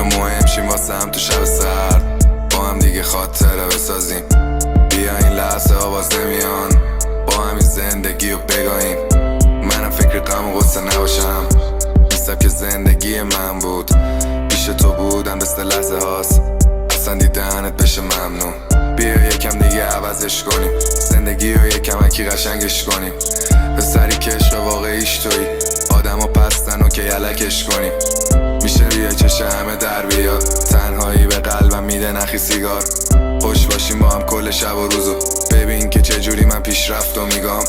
مهم شیم واسه هم تو شب سرد، با هم دیگه خاطره بسازیم. بیا این لحظه ها باز نمیان، با همین زندگی رو بگاهیم. منم فکر غم و غصه نباشم، این که زندگی من بود. پیش تو بودم مثل لحظه هاست، اصلا دیدنت بشه ممنون. بیا یکم دیگه عوضش کنیم، زندگی رو یکم اکی قشنگش کنیم. به سری که عشق واقعیش تویی، آدم ها پستن و که یلکش کنیم. میشه روی چشه همه در بیاد، تنهایی به قلبم میده نخی سیگار. خوش باشیم با هم کل شب و روزو، ببین که چجوری من پیشرفت و میگم.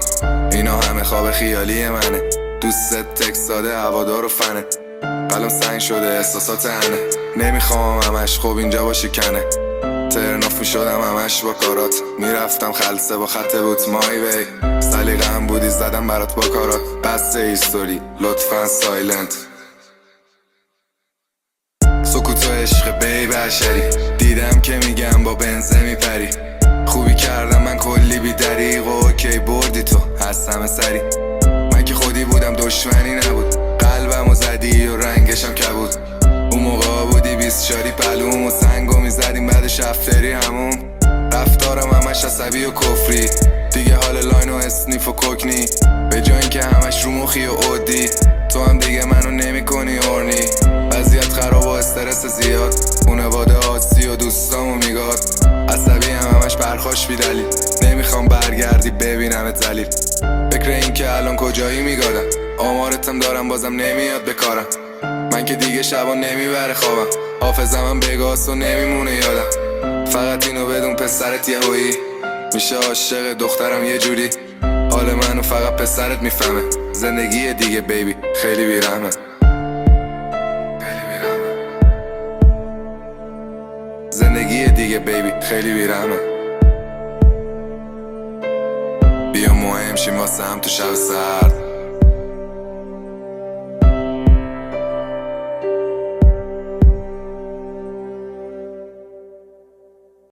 اینا همه خواب خیالی منه، دوست تکس داده هوادار و فنه. قلم سنگ شده احساسات هنه، نمیخوام همش خوب اینجا باشی کنه. ترناف میشدم همش با کارات، میرفتم خلصه با خط بوت مای وی. سلیقه‌ام بودی زدم برات با کارات، بس هیستوری لطفا سایلنت. سکوت و عشق بی بشری، دیدم که میگم با بنزه میپری. خوبی کردم من کلی بی دریغ و اوکی بردی تو از همه سری. من که خودی بودم دشمنی نبود، قلبم و زدی و رنگشم کبود. اون موقع بودی 24 پلوم و سنگو میزدیم بعدش افتری همون. رفتارم همش عصبی و کفری، دیگه حال لاین و اسنیف و کوکنی. به جای اینکه همش رو مخی و عودی، تو هم دیگه منو نمی کنی اورنی. وضعیت خراب و استرس زیاد، خونواده آسی و دوستامو میگاد. عصبی همش پرخاش بی دلیل، نمیخوام برگردی ببینم ذلیل. فکر این که الان کجایی میگادم، آمارتم دارم بازم نمیاد بکارم. من که دیگه شبا نمیبره خوابم، حافظم هم بگاست و نمیمونه یادم. فقط اینو بدون پسرت یهویی میشه عاشق دخترم یه جوری. حال منو فقط پسرت میفهمه، زندگی دیگه بیبی خیلی بیرحمه. زندگی دیگه بیبی خیلی بیرحمه. بیا مهم شیم واسه هم تو شب سرد،